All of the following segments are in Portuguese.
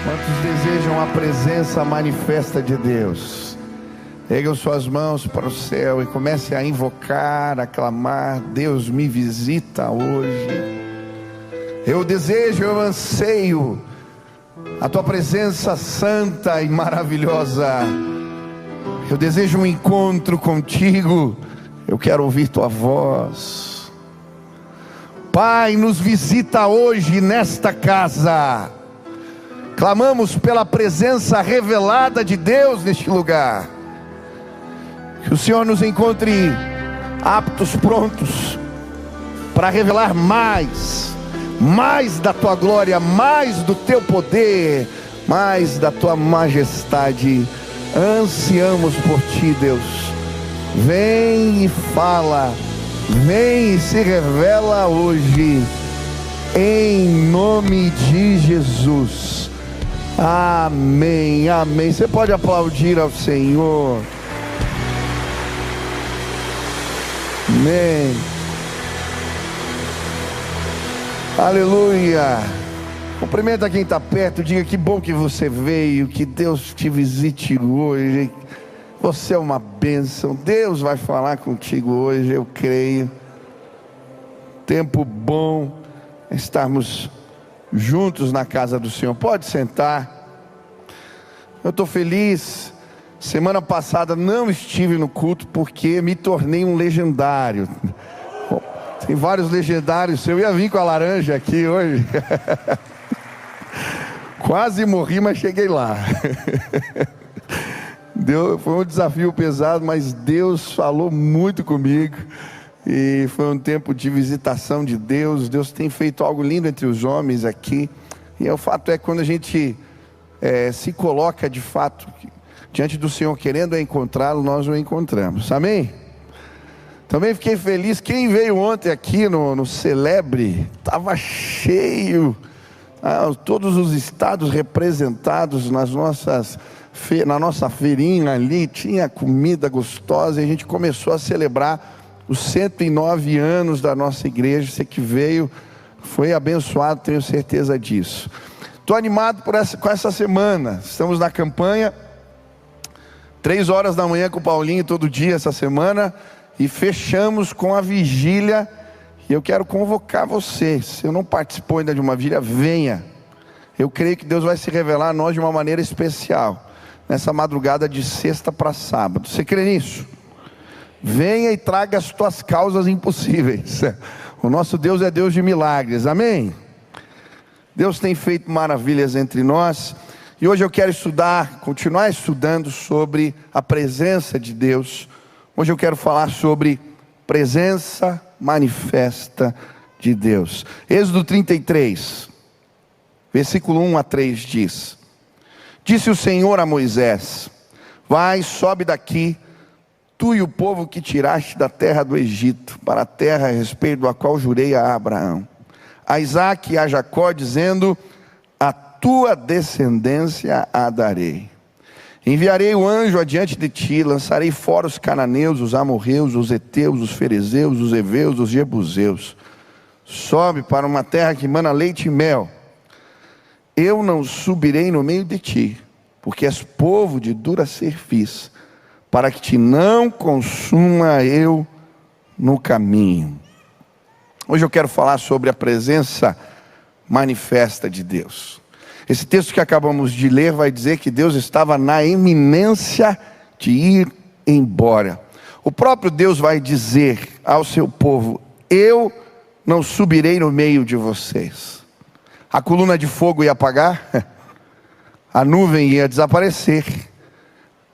Quantos desejam a presença manifesta de Deus? Ergam suas mãos para o céu e comece a invocar, a clamar: Deus, me visita hoje. Eu desejo, eu anseio a tua presença santa e maravilhosa. Eu desejo um encontro contigo. Eu quero ouvir tua voz. Pai, nos visita hoje nesta casa. Clamamos pela presença revelada de Deus neste lugar. Que o Senhor nos encontre aptos, prontos para revelar mais da tua glória, mais do teu poder, mais da tua majestade. Ansiamos por ti, Deus. Vem e fala, vem e se revela hoje, em nome de Jesus. Amém, amém. Você pode aplaudir ao Senhor. Amém. Aleluia. Cumprimenta quem está perto, diga: que bom que você veio, que Deus te visite hoje. Você é uma bênção, Deus vai falar contigo hoje, eu creio. Tempo bom estarmos juntos na casa do Senhor. Pode sentar. Eu estou feliz. Semana passada não estive no culto porque me tornei um legendário. Tem vários legendários. Eu ia vir com a laranja aqui hoje. Quase morri, mas cheguei lá. Foi um desafio pesado, mas Deus falou muito comigo. E foi um tempo de visitação de Deus. Deus tem feito algo lindo entre os homens aqui. E o fato é que quando a gente se coloca de fato diante do Senhor, querendo encontrá-lo, nós o encontramos. Amém? Também fiquei feliz. Quem veio ontem aqui no Celebre, estava cheio. Todos os estados representados na nossa feirinha ali, tinha comida gostosa. E a gente começou a celebrar os 109 anos da nossa igreja. Você que veio foi abençoado, tenho certeza disso. Estou animado com essa semana. Estamos na campanha 3 horas da manhã com o Paulinho todo dia essa semana. E fechamos com a vigília. E eu quero convocar você. Se eu não participou ainda de uma vigília, venha. Eu creio que Deus vai se revelar a nós de uma maneira especial nessa madrugada de sexta para sábado. Você crê nisso? Venha e traga as tuas causas impossíveis. O nosso Deus é Deus de milagres, amém? Deus tem feito maravilhas entre nós. E hoje eu quero continuar estudando sobre a presença de Deus. Hoje eu quero falar sobre presença manifesta de Deus. Êxodo 33, versículo 1 a 3 diz: Disse o Senhor a Moisés: Vai, sobe daqui, tu e o povo que tiraste da terra do Egito, para a terra a respeito da qual jurei a Abraão, a Isaque e a Jacó, dizendo: A tua descendência a darei. Enviarei o anjo adiante de ti, lançarei fora os cananeus, os amorreus, os heteus, os ferezeus, os heveus, os jebuseus. Sobe para uma terra que mana leite e mel. Eu não subirei no meio de ti, porque és povo de dura cerviz, para que te não consuma eu no caminho. Hoje eu quero falar sobre a presença manifesta de Deus. Esse texto que acabamos de ler vai dizer que Deus estava na iminência de ir embora. O próprio Deus vai dizer ao seu povo: eu não subirei no meio de vocês. A coluna de fogo ia apagar, a nuvem ia desaparecer,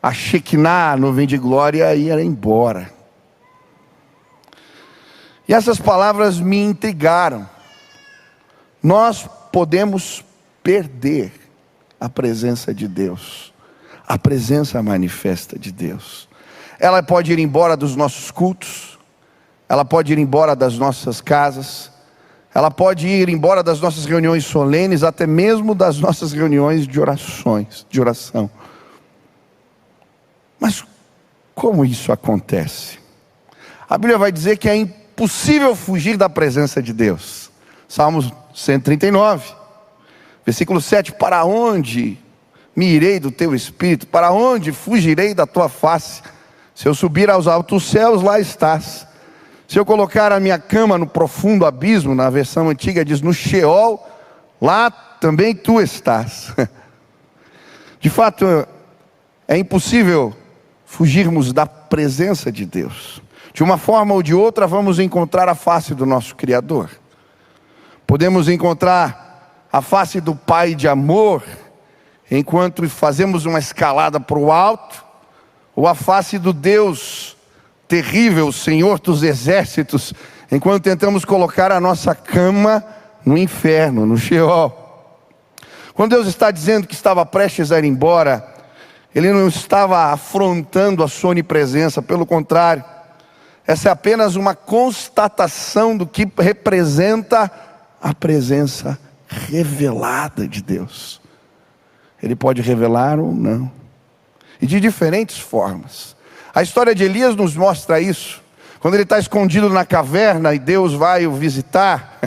a Shekinah, a nuvem de glória, ia embora. E essas palavras me intrigaram. Nós podemos perder a presença de Deus, a presença manifesta de Deus. Ela pode ir embora dos nossos cultos, ela pode ir embora das nossas casas, ela pode ir embora das nossas reuniões solenes, até mesmo das nossas reuniões de oração. Mas como isso acontece? A Bíblia vai dizer que é impossível fugir da presença de Deus. Salmos 139. Versículo 7, para onde me irei do teu espírito? Para onde fugirei da tua face? Se eu subir aos altos céus, lá estás. Se eu colocar a minha cama no profundo abismo, na versão antiga diz no Sheol, lá também tu estás. De fato, é impossível fugirmos da presença de Deus. De uma forma ou de outra, vamos encontrar a face do nosso Criador. Podemos encontrar a face do Pai de amor, enquanto fazemos uma escalada para o alto, ou a face do Deus terrível, Senhor dos exércitos, enquanto tentamos colocar a nossa cama no inferno, no Sheol. Quando Deus está dizendo que estava prestes a ir embora, Ele não estava afrontando a sua onipresença, pelo contrário, essa é apenas uma constatação do que representa a presença revelada de Deus. Ele pode revelar ou não, e de diferentes formas. A história de Elias nos mostra isso. Quando ele está escondido na caverna e Deus vai o visitar,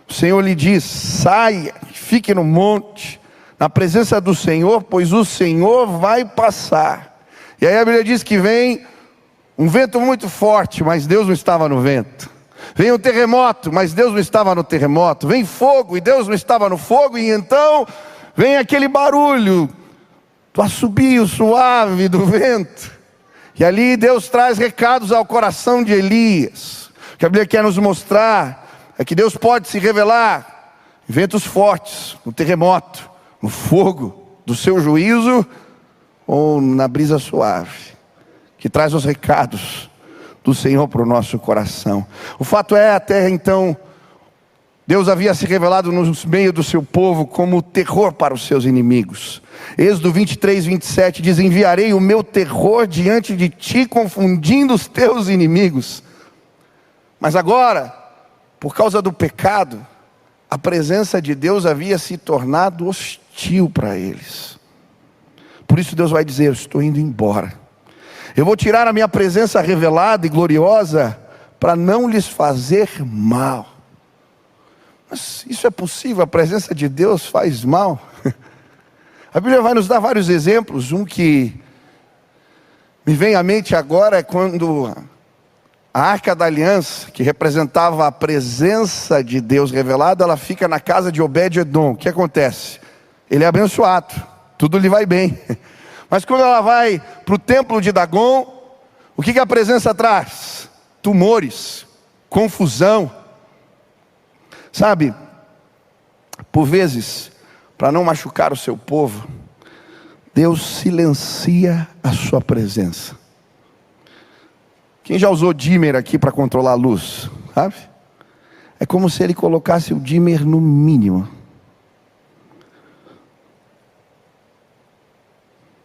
o Senhor lhe diz: saia, fique no monte, na presença do Senhor, pois o Senhor vai passar. E aí a Bíblia diz que vem um vento muito forte, mas Deus não estava no vento. Vem um terremoto, mas Deus não estava no terremoto. Vem fogo, e Deus não estava no fogo. E então vem aquele barulho do assobio suave do vento. E ali Deus traz recados ao coração de Elias. O que a Bíblia quer nos mostrar é que Deus pode se revelar em ventos fortes, no terremoto, no fogo do seu juízo, ou na brisa suave, que traz os recados do Senhor para o nosso coração. O fato é, até então, Deus havia se revelado no meio do seu povo como terror para os seus inimigos. Êxodo 23, 27 diz: enviarei o meu terror diante de ti, confundindo os teus inimigos. Mas agora, por causa do pecado, a presença de Deus havia se tornado hostil para eles. Por isso Deus vai dizer: eu estou indo embora. Eu vou tirar a minha presença revelada e gloriosa para não lhes fazer mal. Mas isso é possível? A presença de Deus faz mal? A Bíblia vai nos dar vários exemplos. Um que me vem à mente agora é quando a Arca da Aliança, que representava a presença de Deus revelada, ela fica na casa de Obed-Edom. O que acontece? Ele é abençoado, tudo lhe vai bem. Mas quando ela vai para o templo de Dagon, o que a presença traz? Tumores, confusão. Sabe, por vezes, para não machucar o seu povo, Deus silencia a sua presença. Quem já usou dimmer aqui para controlar a luz, sabe? É como se ele colocasse o dimmer no mínimo.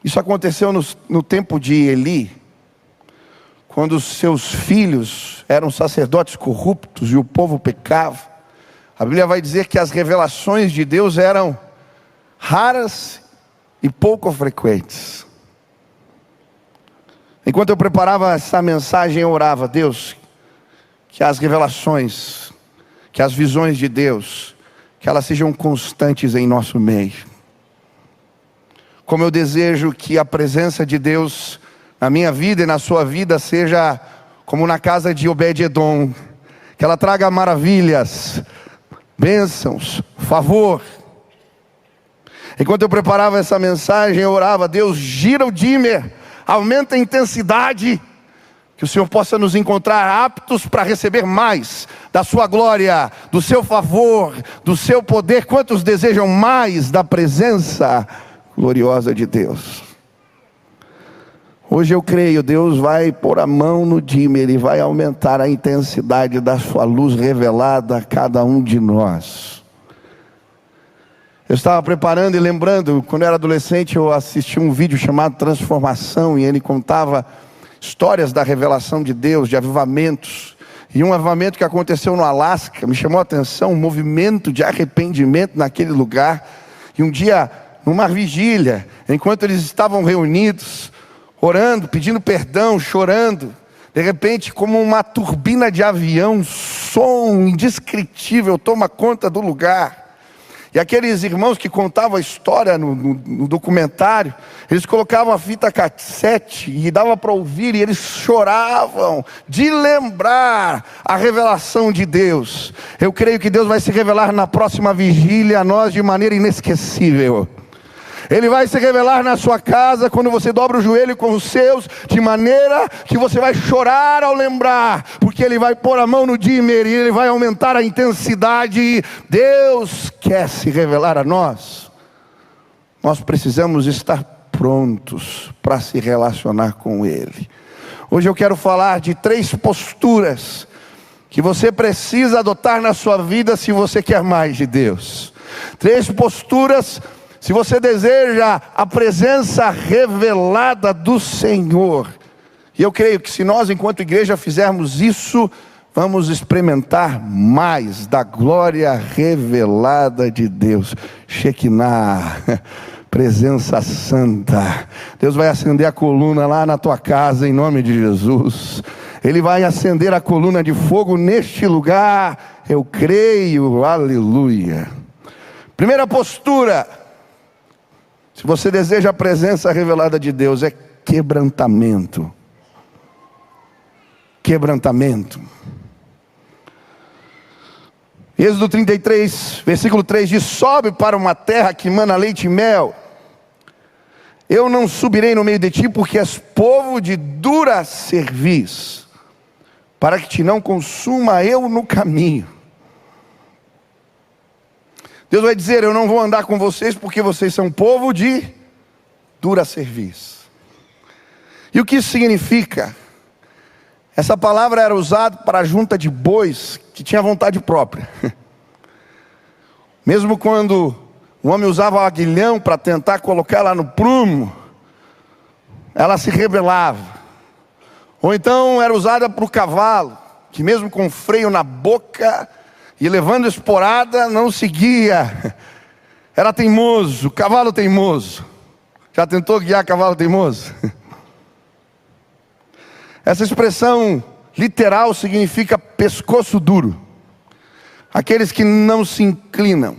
Isso aconteceu no tempo de Eli, quando os seus filhos eram sacerdotes corruptos e o povo pecava. A Bíblia vai dizer que as revelações de Deus eram raras e pouco frequentes. Enquanto eu preparava essa mensagem, eu orava: Deus, que as revelações, que as visões de Deus, que elas sejam constantes em nosso meio. Como eu desejo que a presença de Deus na minha vida e na sua vida seja como na casa de Obed-Edom, que ela traga maravilhas, bênçãos, favor. Enquanto eu preparava essa mensagem, eu orava: Deus, gira o dimmer, aumenta a intensidade, que o Senhor possa nos encontrar aptos para receber mais da sua glória, do seu favor, do seu poder. Quantos desejam mais da presença gloriosa de Deus? Hoje eu creio, Deus vai pôr a mão no dimmer e vai aumentar a intensidade da sua luz revelada a cada um de nós. Eu estava preparando e lembrando, quando eu era adolescente, eu assisti um vídeo chamado Transformação, e ele contava histórias da revelação de Deus, de avivamentos. E um avivamento que aconteceu no Alasca me chamou a atenção, um movimento de arrependimento naquele lugar. E um dia, numa vigília, enquanto eles estavam reunidos, orando, pedindo perdão, chorando, de repente, como uma turbina de avião, um som indescritível toma conta do lugar. E aqueles irmãos que contavam a história no documentário, eles colocavam a fita cassete e dava para ouvir, e eles choravam de lembrar a revelação de Deus. Eu creio que Deus vai se revelar na próxima vigília a nós de maneira inesquecível. Ele vai se revelar na sua casa quando você dobra o joelho com os seus, de maneira que você vai chorar ao lembrar, porque Ele vai pôr a mão no dimmer e Ele vai aumentar a intensidade. Deus quer se revelar a nós. Nós precisamos estar prontos para se relacionar com Ele. Hoje eu quero falar de 3 posturas que você precisa adotar na sua vida se você quer mais de Deus. 3 posturas. Se você deseja a presença revelada do Senhor, e eu creio que se nós enquanto igreja fizermos isso, vamos experimentar mais da glória revelada de Deus. Shekinah, presença santa. Deus vai acender a coluna lá na tua casa em nome de Jesus. Ele vai acender a coluna de fogo neste lugar, eu creio, aleluia. Primeira postura, se você deseja a presença revelada de Deus, é quebrantamento. Quebrantamento. Êxodo 33, versículo 3 diz: sobe para uma terra que mana leite e mel. Eu não subirei no meio de ti, porque és povo de dura cerviz, para que te não consuma eu no caminho. Deus vai dizer: eu não vou andar com vocês porque vocês são povo de dura cerviz. E o que isso significa? Essa palavra era usada para a junta de bois que tinha vontade própria. Mesmo quando o homem usava o aguilhão para tentar colocar ela no prumo, ela se rebelava. Ou então era usada para o cavalo, que mesmo com freio na boca e levando esporada, não seguia. Era teimoso, cavalo teimoso. Já tentou guiar cavalo teimoso? Essa expressão literal significa pescoço duro. Aqueles que não se inclinam.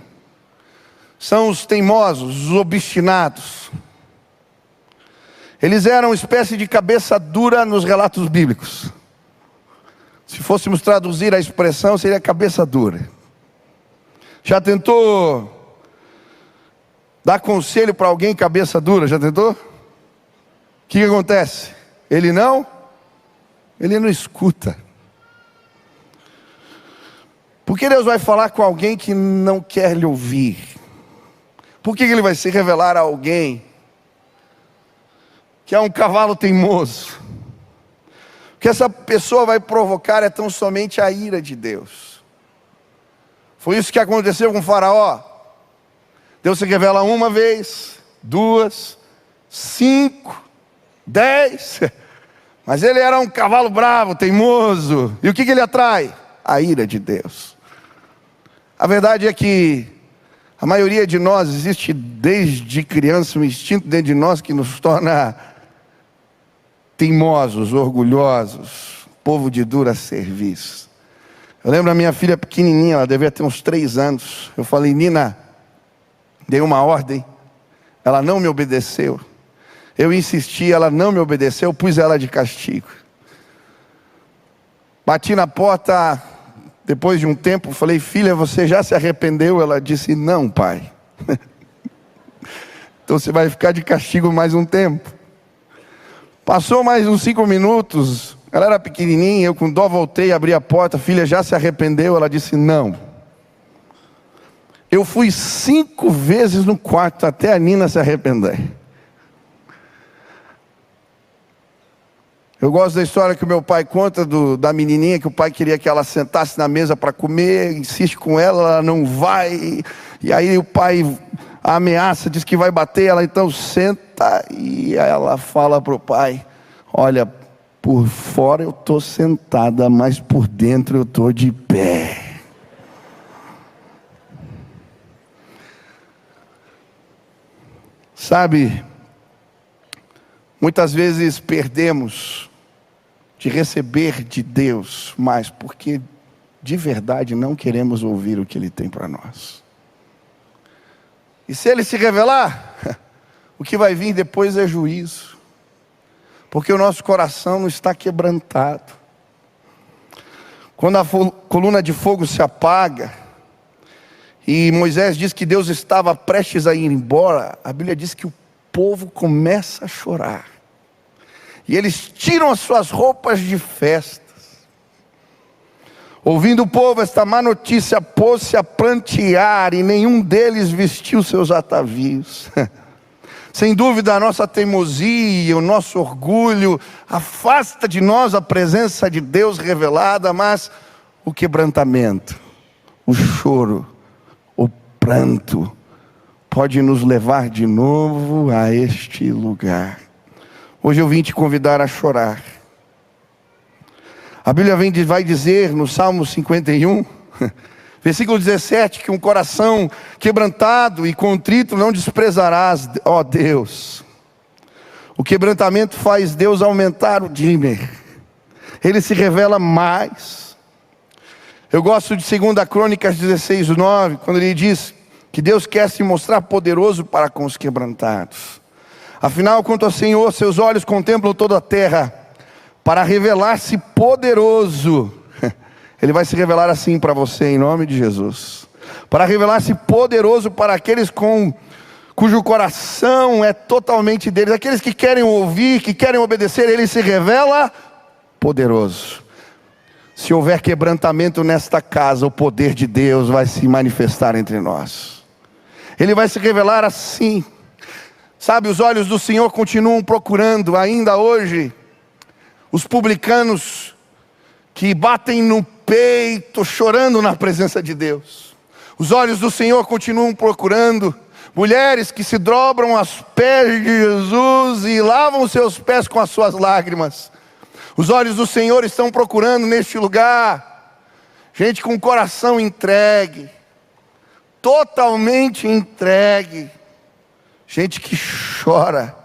São os teimosos, os obstinados. Eles eram uma espécie de cabeça dura nos relatos bíblicos. Se fôssemos traduzir a expressão, seria cabeça dura. Já tentou dar conselho para alguém cabeça dura? Já tentou? O que acontece? Ele não escuta. Por que Deus vai falar com alguém que não quer lhe ouvir? Por que Ele vai se revelar a alguém que é um cavalo teimoso? O que essa pessoa vai provocar é tão somente a ira de Deus. Foi isso que aconteceu com Faraó. Deus se revela uma vez, 2, 5, 10. Mas ele era um cavalo bravo, teimoso. E o que ele atrai? A ira de Deus. A verdade é que a maioria de nós, existe desde criança um instinto dentro de nós que nos torna teimosos, orgulhosos, povo de dura cerviz. Eu lembro a minha filha pequenininha, ela devia ter uns 3 anos. Eu falei: Nina, dei uma ordem, ela não me obedeceu. Eu insisti, ela não me obedeceu, pus ela de castigo. Bati na porta, depois de um tempo, falei: filha, você já se arrependeu? Ela disse: não, pai. Então você vai ficar de castigo mais um tempo. Passou mais uns 5 minutos, ela era pequenininha, eu com dó voltei, abri a porta: filha, já se arrependeu? Ela disse: não. Eu fui 5 vezes no quarto até a Nina se arrepender. Eu gosto da história que o meu pai conta da menininha, que o pai queria que ela sentasse na mesa para comer, insiste com ela, ela não vai, e aí o pai a ameaça, diz que vai bater, ela então senta, e ela fala para o pai: olha, por fora eu estou sentada, mas por dentro eu estou de pé. Sabe, muitas vezes perdemos de receber de Deus, mas porque de verdade não queremos ouvir o que Ele tem para nós. E se ele se revelar, o que vai vir depois é juízo. Porque o nosso coração não está quebrantado. Quando a coluna de fogo se apaga, e Moisés diz que Deus estava prestes a ir embora, a Bíblia diz que o povo começa a chorar. E eles tiram as suas roupas de festas. Ouvindo o povo esta má notícia, pôs-se a prantear, e nenhum deles vestiu seus atavios. Sem dúvida, a nossa teimosia, o nosso orgulho, afasta de nós a presença de Deus revelada, mas o quebrantamento, o choro, o pranto, pode nos levar de novo a este lugar. Hoje eu vim te convidar a chorar. A Bíblia vai dizer no Salmo 51, versículo 17, que um coração quebrantado e contrito não desprezarás, ó Deus. O quebrantamento faz Deus aumentar o dímer. Ele se revela mais. Eu gosto de 2 Crônicas 16:9, quando ele diz que Deus quer se mostrar poderoso para com os quebrantados. Afinal, quanto ao Senhor, seus olhos contemplam toda a terra, para revelar-se poderoso. Ele vai se revelar assim para você, em nome de Jesus. Para revelar-se poderoso para aqueles cujo coração é totalmente deles. Aqueles que querem ouvir, que querem obedecer, Ele se revela poderoso. Se houver quebrantamento nesta casa, o poder de Deus vai se manifestar entre nós. Ele vai se revelar assim. Sabe, os olhos do Senhor continuam procurando, ainda hoje, os publicanos que batem no peito, chorando na presença de Deus. Os olhos do Senhor continuam procurando mulheres que se dobram aos pés de Jesus e lavam os seus pés com as suas lágrimas. Os olhos do Senhor estão procurando neste lugar gente com o coração entregue, totalmente entregue, gente que chora.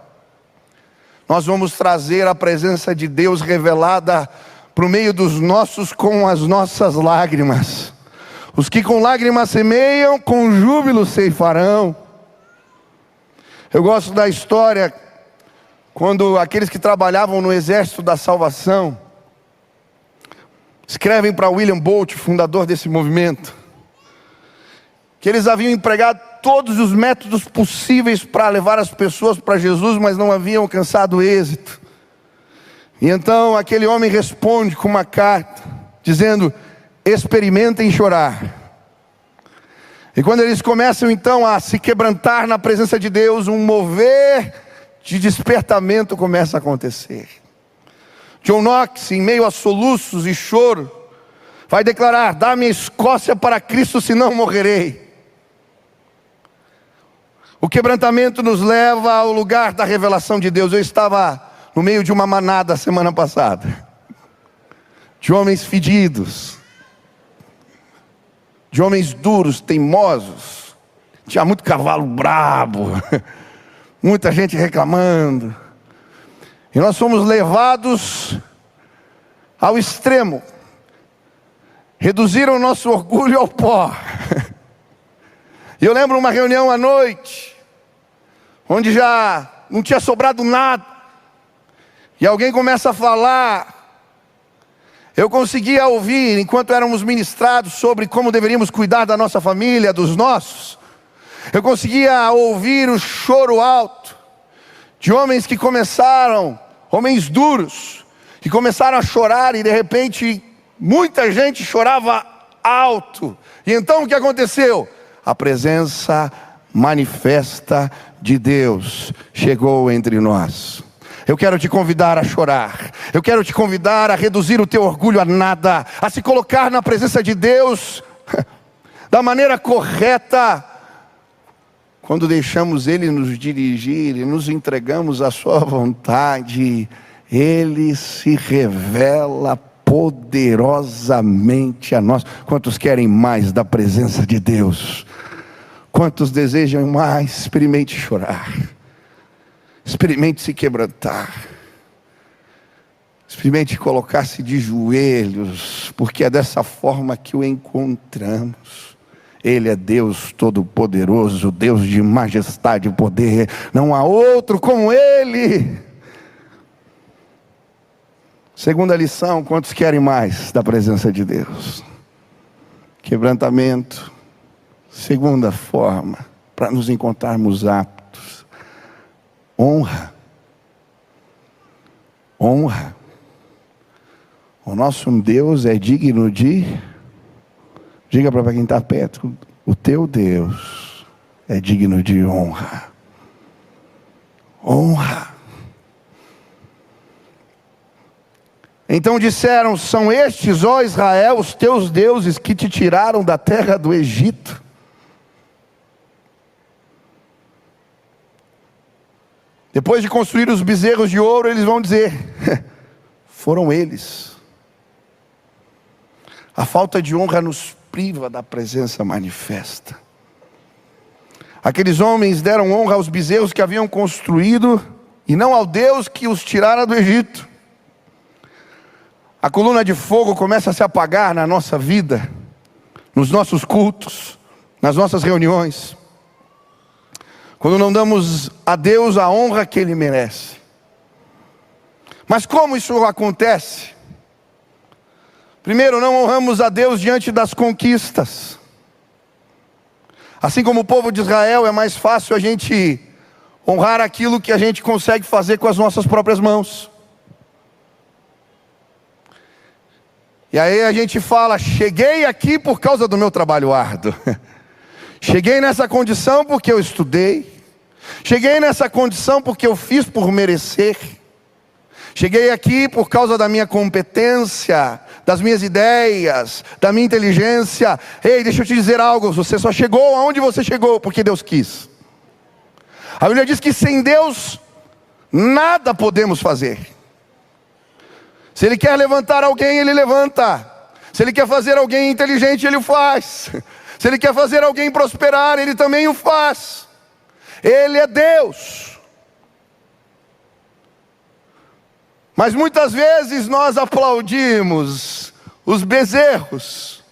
Nós vamos trazer a presença de Deus revelada por meio dos nossos com as nossas lágrimas. Os que com lágrimas semeiam, com júbilo ceifarão. Eu gosto da história quando aqueles que trabalhavam no exército da salvação escrevem para William Bolt, fundador desse movimento, que eles haviam empregado todos os métodos possíveis para levar as pessoas para Jesus, mas não haviam alcançado êxito. E então aquele homem responde com uma carta, dizendo: experimentem chorar. E quando eles começam então a se quebrantar na presença de Deus, um mover de despertamento começa a acontecer. John Knox, em meio a soluços e choro, vai declarar: dá-me a Escócia para Cristo, senão morrerei. O quebrantamento nos leva ao lugar da revelação de Deus. Eu estava no meio de uma manada semana passada, de homens fedidos, de homens duros, teimosos. Tinha muito cavalo brabo, muita gente reclamando. E nós fomos levados ao extremo. Reduziram o nosso orgulho ao pó. E eu lembro uma reunião à noite, onde já não tinha sobrado nada, e alguém começa a falar. Eu conseguia ouvir, enquanto éramos ministrados sobre como deveríamos cuidar da nossa família, dos nossos, eu conseguia ouvir o choro alto de homens que começaram, homens duros, que começaram a chorar, e de repente muita gente chorava alto. E então o que aconteceu? A presença manifesta de Deus chegou entre nós. Eu quero te convidar a chorar. Eu quero te convidar a reduzir o teu orgulho a nada, a se colocar na presença de Deus da maneira correta. Quando deixamos Ele nos dirigir e nos entregamos à sua vontade, Ele se revela poderosamente a nós. Quantos querem mais da presença de Deus? Quantos desejam mais? Experimente chorar, experimente se quebrantar, experimente colocar-se de joelhos, porque é dessa forma que o encontramos. Ele é Deus Todo-Poderoso, Deus de majestade e poder. Não há outro como Ele. Segunda lição: quantos querem mais da presença de Deus? Quebrantamento. Segunda forma, para nos encontrarmos aptos: honra. Honra. O nosso Deus é digno de... Diga para quem está perto: o teu Deus é digno de honra. Honra. Então disseram: são estes, ó Israel, os teus deuses que te tiraram da terra do Egito. Depois de construir os bezerros de ouro, eles vão dizer: foram eles. A falta de honra nos priva da presença manifesta. Aqueles homens deram honra aos bezerros que haviam construído, e não ao Deus que os tirara do Egito. A coluna de fogo começa a se apagar na nossa vida, nos nossos cultos, nas nossas reuniões, quando não damos a Deus a honra que Ele merece. Mas como isso acontece? Primeiro, não honramos a Deus diante das conquistas. Assim como o povo de Israel, é mais fácil a gente honrar aquilo que a gente consegue fazer com as nossas próprias mãos. E aí a gente fala: cheguei aqui por causa do meu trabalho árduo. Cheguei nessa condição porque eu estudei. Cheguei nessa condição porque eu fiz por merecer. Cheguei aqui por causa da minha competência, das minhas ideias, da minha inteligência. Ei, deixa eu te dizer algo: você só chegou aonde você chegou porque Deus quis. A Bíblia diz que sem Deus nada podemos fazer. Se Ele quer levantar alguém, Ele levanta. Se Ele quer fazer alguém inteligente, Ele o faz. Se Ele quer fazer alguém prosperar, Ele também o faz. Ele é Deus. Mas muitas vezes nós aplaudimos os bezerros.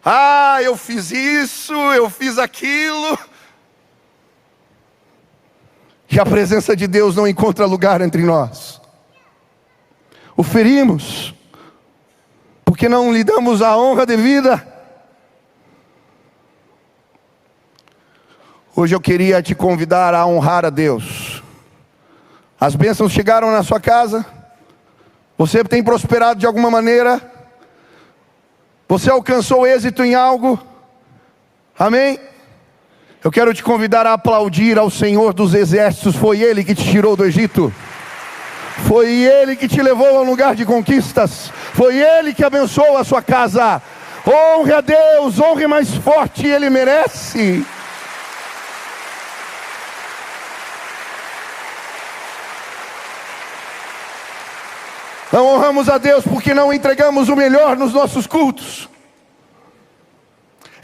Ah, eu fiz isso, eu fiz aquilo. E a presença de Deus não encontra lugar entre nós. O ferimos, porque não lhe damos a honra devida. Hoje eu queria te convidar a honrar a Deus. As bênçãos chegaram na sua casa. Você tem prosperado de alguma maneira. Você alcançou êxito em algo. Amém? Eu quero te convidar a aplaudir ao Senhor dos Exércitos. Foi Ele que te tirou do Egito. Foi Ele que te levou a um lugar de conquistas. Foi Ele que abençoou a sua casa. Honre a Deus, honre mais forte, Ele merece. Não honramos a Deus porque não entregamos o melhor nos nossos cultos.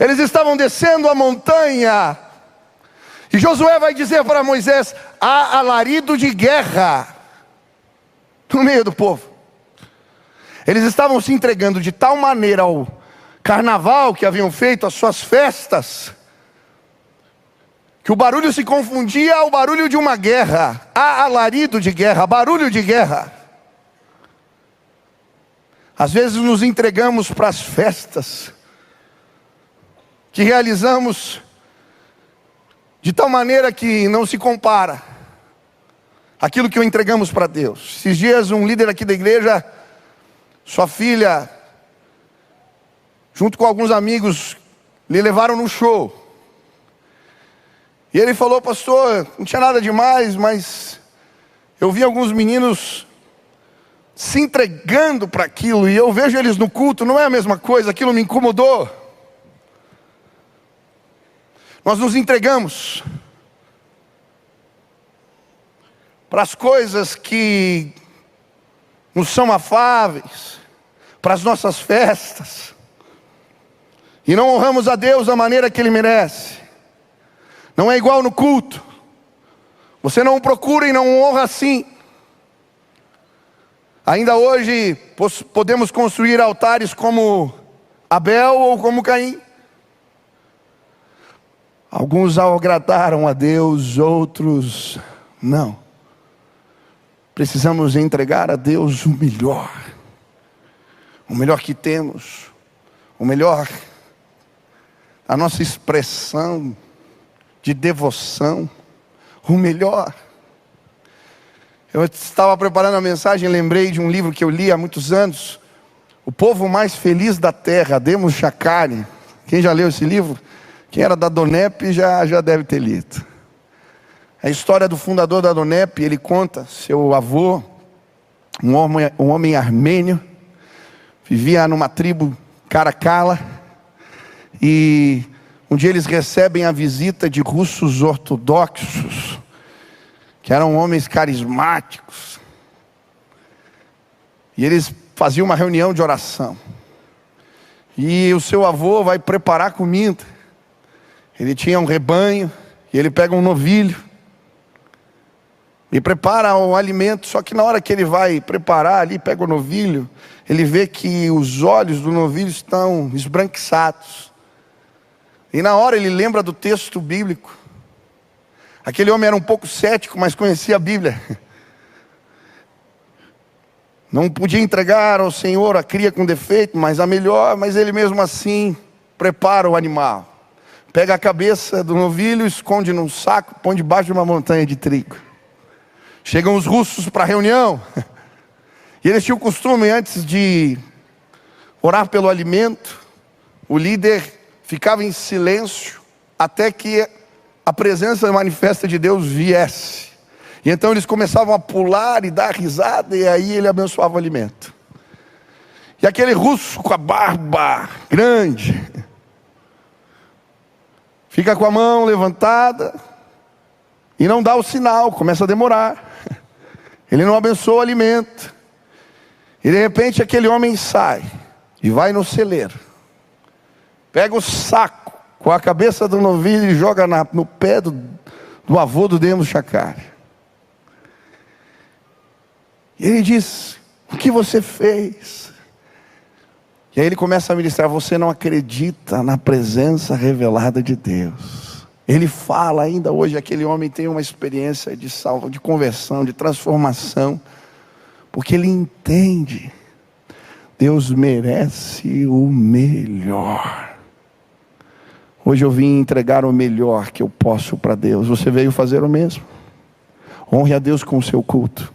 Eles estavam descendo a montanha, e Josué vai dizer para Moisés: há alarido de guerra no meio do povo. Eles estavam se entregando de tal maneira ao carnaval que haviam feito, as suas festas, que o barulho se confundia ao barulho de uma guerra. Há alarido de guerra, barulho de guerra. Às vezes nos entregamos para as festas que realizamos de tal maneira que não se compara aquilo que entregamos para Deus. Esses dias um líder aqui da igreja, sua filha, junto com alguns amigos, lhe levaram no show. E ele falou: pastor, não tinha nada demais, mas eu vi alguns meninos se entregando para aquilo, e eu vejo eles no culto, não é a mesma coisa, aquilo me incomodou. Nós nos entregamos para as coisas que nos são afáveis, para as nossas festas, e não honramos a Deus da maneira que Ele merece. Não é igual no culto. Você não o procura e não o honra assim. Ainda hoje podemos construir altares como Abel ou como Caim. Alguns agradaram a Deus, outros não. Precisamos entregar a Deus o melhor que temos, o melhor, a nossa expressão de devoção, o melhor. Eu estava preparando a mensagem, lembrei de um livro que eu li há muitos anos, O Povo Mais Feliz da Terra, Demos Chacari. Quem já leu esse livro? Quem era da Donep já deve ter lido. A história do fundador da Donep, ele conta, seu avô, um homem armênio, vivia numa tribo Caracala, e um dia eles recebem a visita de russos ortodoxos, que eram homens carismáticos, e eles faziam uma reunião de oração, e o seu avô vai preparar comida. Ele tinha um rebanho, e ele pega um novilho, e prepara o alimento, só que na hora que ele vai preparar ali, pega o novilho, ele vê que os olhos do novilho estão esbranquiçados. E na hora ele lembra do texto bíblico. Aquele homem era um pouco cético, mas conhecia a Bíblia. Não podia entregar ao Senhor a cria com defeito, mas a melhor, mas ele mesmo assim prepara o animal. Pega a cabeça do novilho, esconde num saco, põe debaixo de uma montanha de trigo. Chegam os russos para a reunião, e eles tinham o costume, antes de orar pelo alimento, o líder ficava em silêncio, até que a presença manifesta de Deus viesse. E então eles começavam a pular e dar risada, e aí ele abençoava o alimento. E aquele russo com a barba grande, fica com a mão levantada, e não dá o sinal, começa a demorar. Ele não abençoa o alimento. E de repente aquele homem sai, e vai no celeiro, pega o saco com a cabeça do novilho e joga no pé do avô do Demos Chacari. E ele diz: o que você fez? E aí ele começa a ministrar: você não acredita na presença revelada de Deus. Ele fala ainda hoje, aquele homem tem uma experiência de salva, de conversão, de transformação, porque ele entende, Deus merece o melhor. Hoje eu vim entregar o melhor que eu posso para Deus. Você veio fazer o mesmo? Honre a Deus com o seu culto,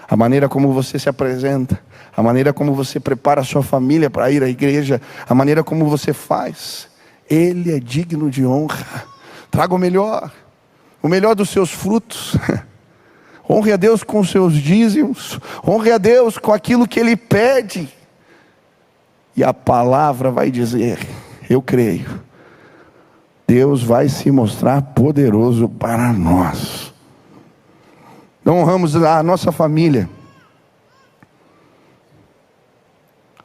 a maneira como você se apresenta, a maneira como você prepara a sua família para ir à igreja, a maneira como você faz. Ele é digno de honra. Traga o melhor dos seus frutos. Honre a Deus com os seus dízimos, honre a Deus com aquilo que Ele pede. E a palavra vai dizer, eu creio, Deus vai se mostrar poderoso para nós. Não honramos a nossa família,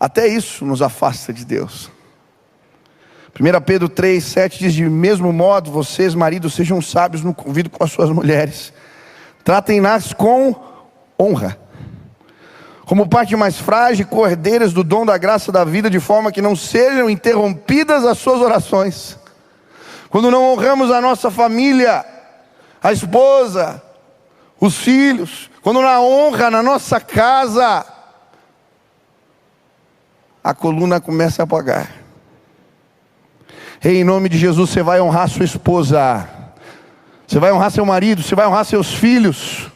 até isso nos afasta de Deus. 1 Pedro 3,7 diz: de mesmo modo, vocês maridos sejam sábios no convívio com as suas mulheres, tratem-nas com honra, como parte mais frágil, cordeiras do dom da graça da vida, de forma que não sejam interrompidas as suas orações. Quando não honramos a nossa família, a esposa, os filhos, quando não há honra na nossa casa, a coluna começa a apagar. Em nome de Jesus, você vai honrar sua esposa, você vai honrar seu marido, você vai honrar seus filhos,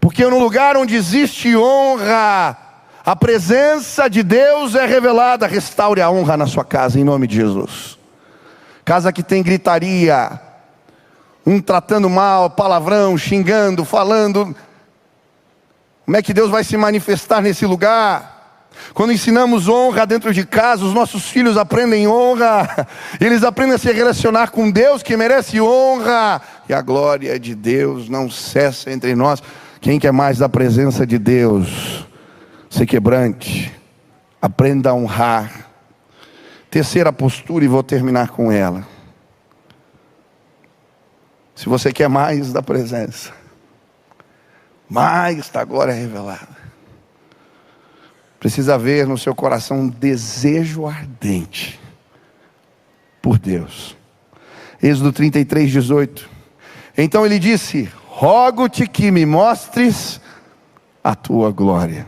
porque no lugar onde existe honra, a presença de Deus é revelada. Restaure a honra na sua casa, em nome de Jesus. Casa que tem gritaria, um tratando mal, palavrão, xingando, falando, como é que Deus vai se manifestar nesse lugar? Quando ensinamos honra dentro de casa, os nossos filhos aprendem honra, eles aprendem a se relacionar com Deus que merece honra, e a glória de Deus não cessa entre nós. Quem quer mais da presença de Deus? Se quebrante, aprenda a honrar. Terceira postura, e vou terminar com ela. Se você quer mais da presença, mais da glória revelada, precisa haver no seu coração um desejo ardente por Deus. Êxodo 33, 18. Então ele disse: rogo-te que me mostres a tua glória.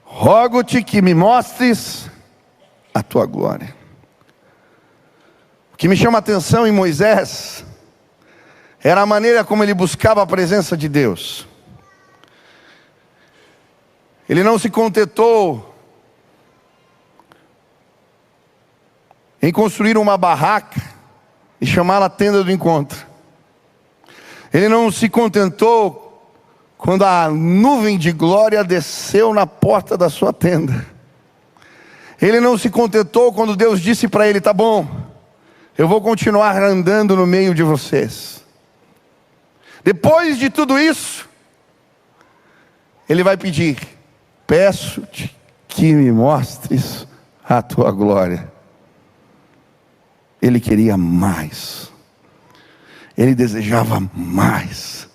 Rogo-te que me mostres a tua glória. O que me chama a atenção em Moisés era a maneira como ele buscava a presença de Deus. Ele não se contentou em construir uma barraca e chamá-la tenda do encontro. Ele não se contentou quando a nuvem de glória desceu na porta da sua tenda. Ele não se contentou quando Deus disse para ele: tá bom, eu vou continuar andando no meio de vocês. Depois de tudo isso, ele vai pedir: peço-te que me mostres a tua glória. Ele queria mais. Ele desejava mais.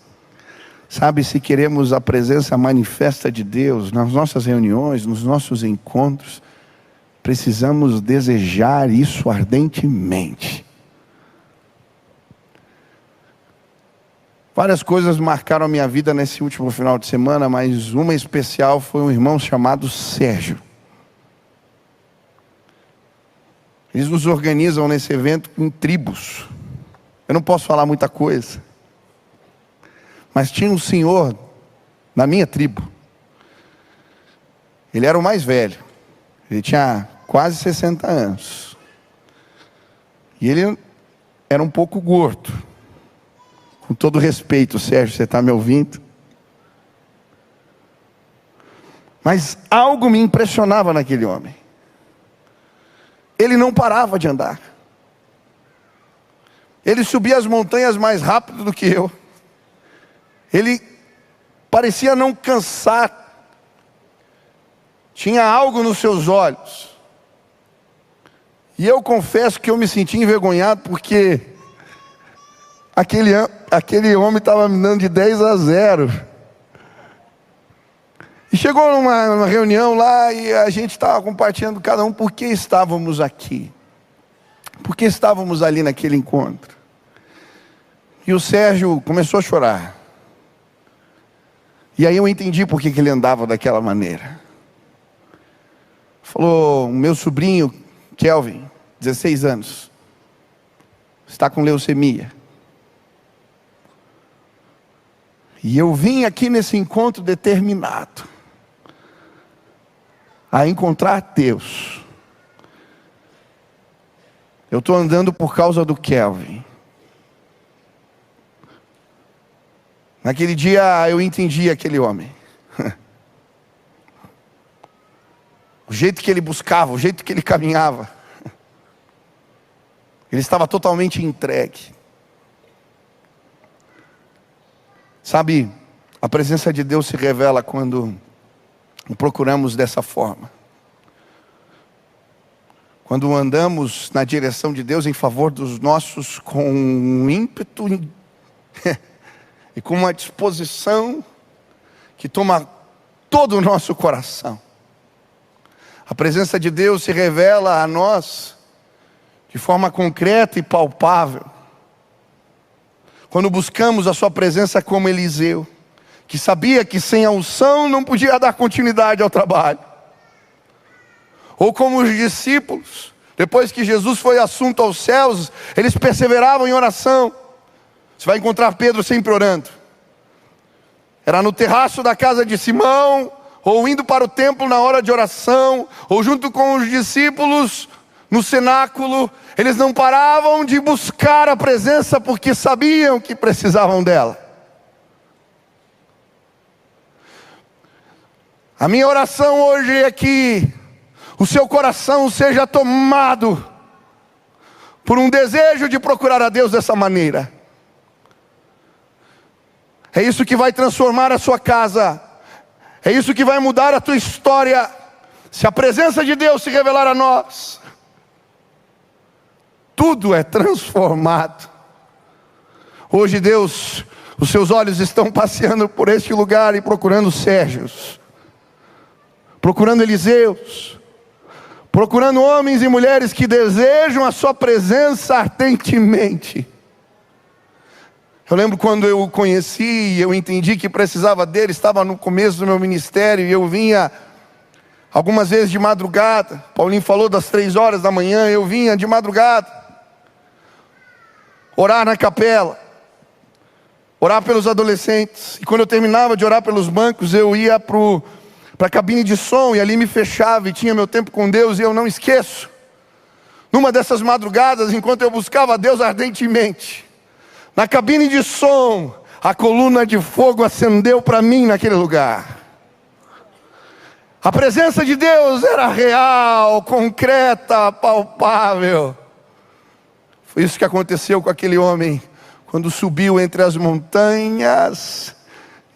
Sabe, se queremos a presença manifesta de Deus nas nossas reuniões, nos nossos encontros, precisamos desejar isso ardentemente. Várias coisas marcaram a minha vida nesse último final de semana, mas uma especial foi um irmão chamado Sérgio. Eles nos organizam nesse evento em tribos. Eu não posso falar muita coisa, mas tinha um senhor na minha tribo. Ele era o mais velho. Ele tinha quase 60 anos. E ele era um pouco gordo. Com todo respeito, Sérgio, você está me ouvindo? Mas algo me impressionava naquele homem. Ele não parava de andar. Ele subia as montanhas mais rápido do que eu. Ele parecia não cansar. Tinha algo nos seus olhos. E eu confesso que eu me senti envergonhado, porque aquele homem estava me dando de 10-0. E chegou numa reunião lá e a gente estava compartilhando cada um por que estávamos aqui. Por que estávamos ali naquele encontro. E o Sérgio começou a chorar. E aí eu entendi por que ele andava daquela maneira. Falou: o meu sobrinho, Kelvin, 16 anos, está com leucemia. E eu vim aqui nesse encontro determinado a encontrar Deus. Eu estou andando por causa do Kelvin. Naquele dia eu entendi aquele homem. O jeito que ele buscava, o jeito que ele caminhava. Ele estava totalmente entregue. Sabe, a presença de Deus se revela quando o procuramos dessa forma. Quando andamos na direção de Deus em favor dos nossos, com um ímpeto e com uma disposição que toma todo o nosso coração. A presença de Deus se revela a nós de forma concreta e palpável. Quando buscamos a sua presença como Eliseu, que sabia que sem a unção não podia dar continuidade ao trabalho. Ou como os discípulos, depois que Jesus foi assunto aos céus, eles perseveravam em oração. Você vai encontrar Pedro sempre orando. Era no terraço da casa de Simão, ou indo para o templo na hora de oração, ou junto com os discípulos no cenáculo. Eles não paravam de buscar a presença, porque sabiam que precisavam dela. A minha oração hoje é que o seu coração seja tomado por um desejo de procurar a Deus dessa maneira. É isso que vai transformar a sua casa. É isso que vai mudar a tua história. Se a presença de Deus se revelar a nós, tudo é transformado. Hoje Deus, os seus olhos estão passeando por este lugar e procurando Sérgios, procurando Eliseus, procurando homens e mulheres que desejam a sua presença ardentemente. Eu lembro quando eu o conheci e eu entendi que precisava dele, estava no começo do meu ministério e eu vinha algumas vezes de madrugada. Paulinho falou das 3 horas da manhã, eu vinha de madrugada orar na capela, orar pelos adolescentes. E quando eu terminava de orar pelos bancos, eu ia para a cabine de som e ali me fechava e tinha meu tempo com Deus. E eu não esqueço, numa dessas madrugadas, enquanto eu buscava a Deus ardentemente, na cabine de som, a coluna de fogo acendeu para mim naquele lugar. A presença de Deus era real, concreta, palpável. Foi isso que aconteceu com aquele homem, quando subiu entre as montanhas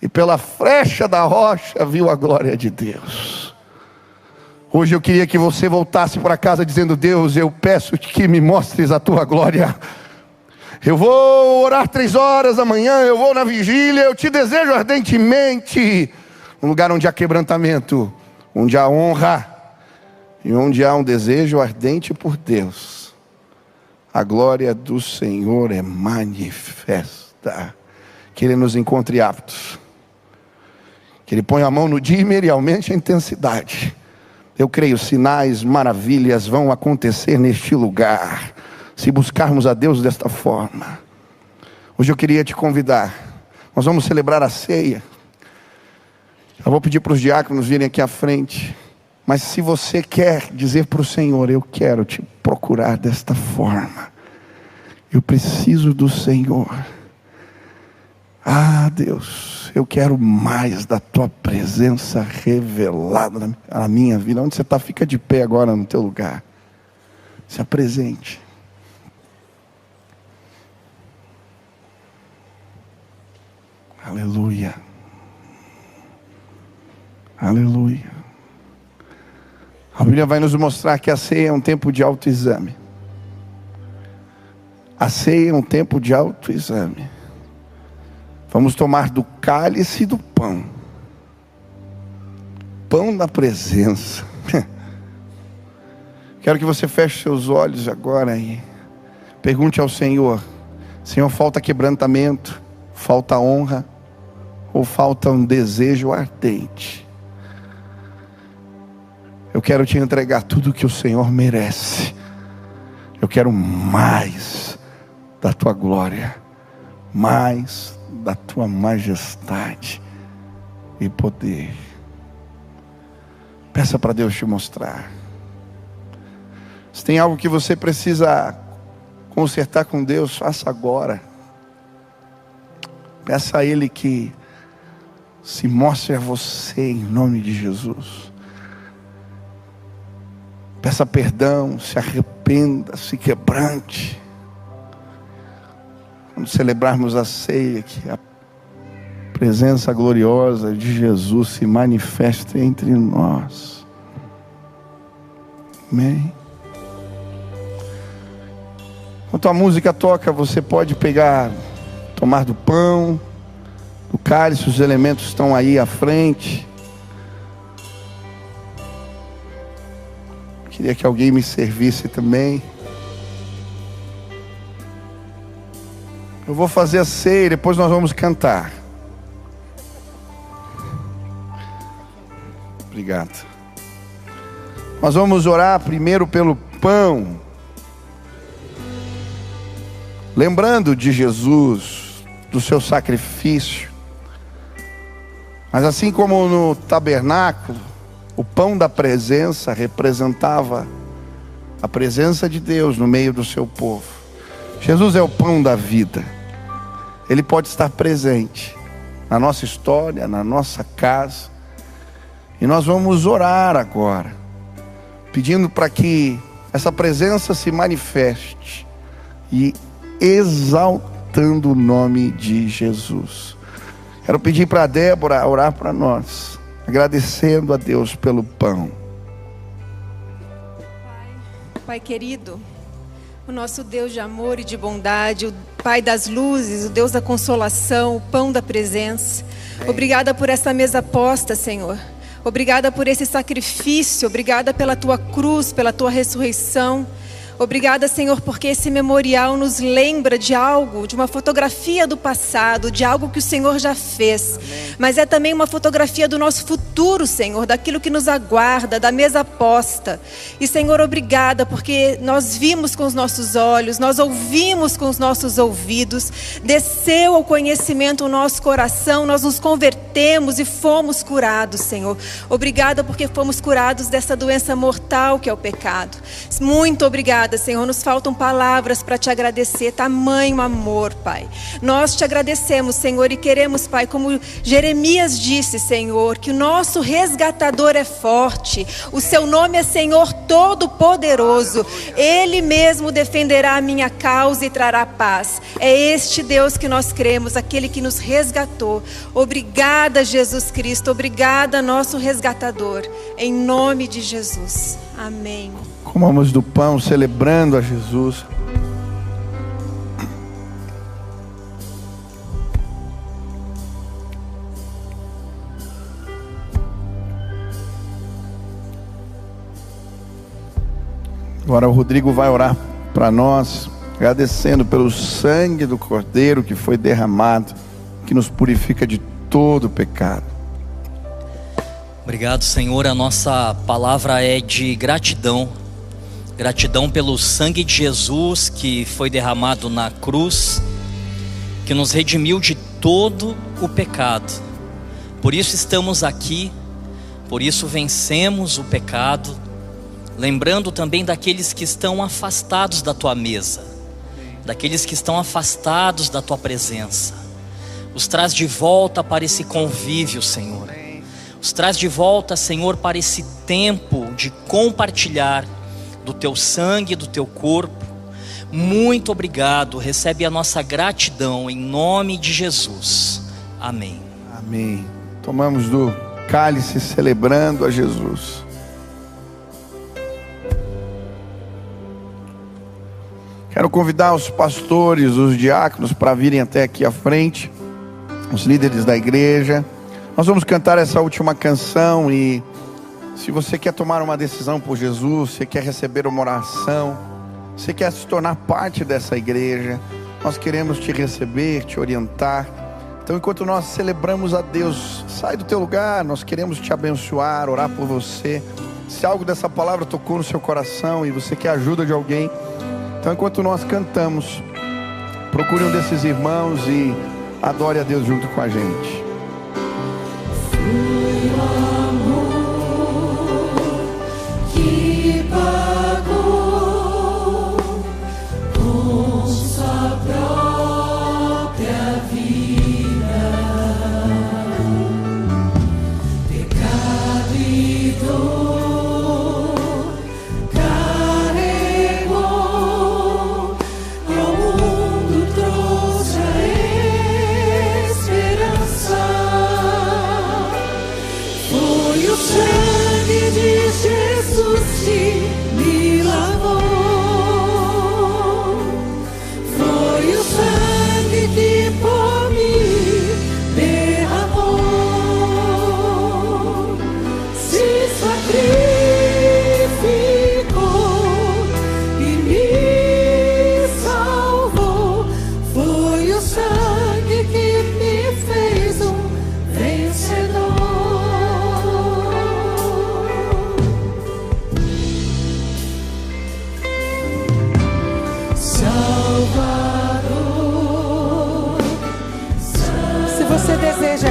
e pela flecha da rocha viu a glória de Deus. Hoje eu queria que você voltasse para casa dizendo: Deus, eu peço-te que me mostres a tua glória. Eu vou orar 3 horas da manhã, eu vou na vigília, eu te desejo ardentemente. Um lugar onde há quebrantamento, onde há honra e onde há um desejo ardente por Deus, a glória do Senhor é manifesta. Que Ele nos encontre aptos, que Ele ponha a mão no dimmer e aumente a intensidade. Eu creio, sinais, maravilhas vão acontecer neste lugar, se buscarmos a Deus desta forma. Hoje eu queria te convidar, nós vamos celebrar a ceia. Eu vou pedir para os diáconos virem aqui à frente. Mas se você quer dizer para o Senhor: eu quero te procurar desta forma, eu preciso do Senhor. Ah, Deus, eu quero mais da tua presença revelada na minha vida. Onde você está, fica de pé agora no teu lugar. Se apresente. Aleluia. Aleluia. A Bíblia vai nos mostrar que a ceia é um tempo de autoexame. A ceia é um tempo de autoexame. Vamos tomar do cálice e do pão. Pão da presença. Quero que você feche seus olhos agora e pergunte ao Senhor: Senhor, falta quebrantamento, falta honra, ou falta um desejo ardente? Eu quero te entregar tudo que o Senhor merece. Eu quero mais da tua glória, mais da tua majestade e poder. Peça para Deus te mostrar. Se tem algo que você precisa consertar com Deus, faça agora. Peça a Ele que se mostre a você em nome de Jesus. Peça perdão, se arrependa, se quebrante. Quando celebrarmos a ceia, que a presença gloriosa de Jesus se manifeste entre nós. Amém. Enquanto a música toca, você pode pegar, tomar do pão, do cálice, os elementos estão aí à frente. Queria que alguém me servisse também. Eu vou fazer a ceia e depois nós vamos cantar. Obrigado. Nós vamos orar primeiro pelo pão, lembrando de Jesus, do seu sacrifício. Mas assim como no tabernáculo, o pão da presença representava a presença de Deus no meio do seu povo. Jesus é o pão da vida. Ele pode estar presente na nossa história, na nossa casa. E nós vamos orar agora, pedindo para que essa presença se manifeste e exaltando o nome de Jesus. Quero pedir para a Débora orar para nós, agradecendo a Deus pelo pão. Pai querido, o nosso Deus de amor e de bondade, o Pai das luzes, o Deus da consolação, o pão da presença. Obrigada por essa mesa posta, Senhor. Obrigada por esse sacrifício, obrigada pela tua cruz, pela tua ressurreição. Obrigada, Senhor, porque esse memorial nos lembra de algo, de uma fotografia do passado, de algo que o Senhor já fez. Amém. Mas é também uma fotografia do nosso futuro, Senhor, daquilo que nos aguarda, da mesa posta. E, Senhor, obrigada, porque nós vimos com os nossos olhos, nós ouvimos com os nossos ouvidos, desceu ao conhecimento o nosso coração, nós nos convertemos e fomos curados, Senhor. Obrigada porque fomos curados dessa doença mortal que é o pecado. Muito obrigada, Senhor, nos faltam palavras para te agradecer, tamanho amor, Pai. Nós te agradecemos, Senhor, e queremos, Pai, como Jeremias disse, Senhor, que o nosso resgatador é forte, o seu nome é Senhor Todo-Poderoso, Ele mesmo defenderá a minha causa e trará paz. É este Deus que nós cremos, aquele que nos resgatou. Obrigada, Jesus Cristo, obrigada, nosso resgatador, em nome de Jesus. Amém. Comamos do pão, celebrando a Jesus. Agora o Rodrigo vai orar para nós, agradecendo pelo sangue do Cordeiro que foi derramado, que nos purifica de todo pecado. Obrigado, Senhor. A nossa palavra é de gratidão. Gratidão pelo sangue de Jesus que foi derramado na cruz, que nos redimiu de todo o pecado. Por isso estamos aqui, por isso vencemos o pecado, lembrando também daqueles que estão afastados da tua mesa, daqueles que estão afastados da tua presença. Os traz de volta para esse convívio, Senhor. Os traz de volta, Senhor, para esse tempo de compartilhar do teu sangue, do teu corpo. Muito obrigado, recebe a nossa gratidão em nome de Jesus. Amém. Amém. Tomamos do cálice celebrando a Jesus. Quero convidar os pastores, os diáconos para virem até aqui à frente, os líderes da igreja. Nós vamos cantar essa última canção e se você quer tomar uma decisão por Jesus, você quer receber uma oração, você quer se tornar parte dessa igreja, nós queremos te receber, te orientar. Então enquanto nós celebramos a Deus, sai do teu lugar, nós queremos te abençoar, orar por você. Se algo dessa palavra tocou no seu coração e você quer a ajuda de alguém, então enquanto nós cantamos, procure um desses irmãos e adore a Deus junto com a gente.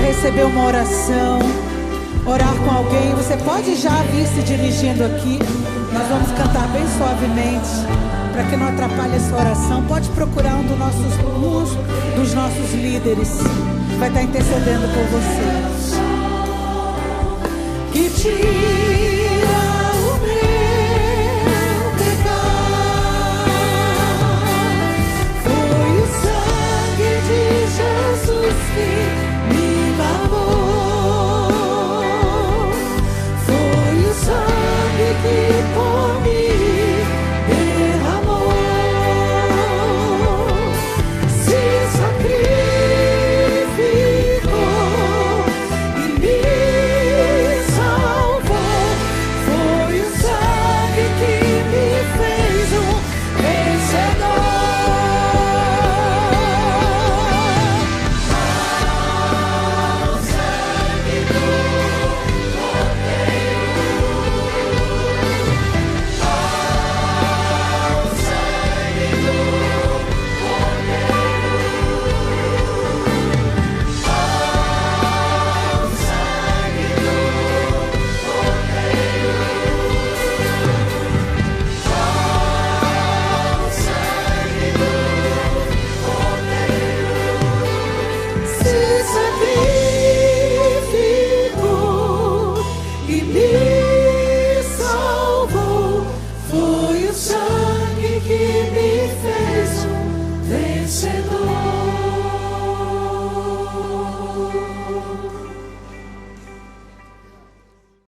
Receber uma oração, orar com alguém, você pode já vir se dirigindo aqui. Nós vamos cantar bem suavemente para que não atrapalhe essa oração. Pode procurar um dos nossos líderes que vai estar intercedendo por você. Que te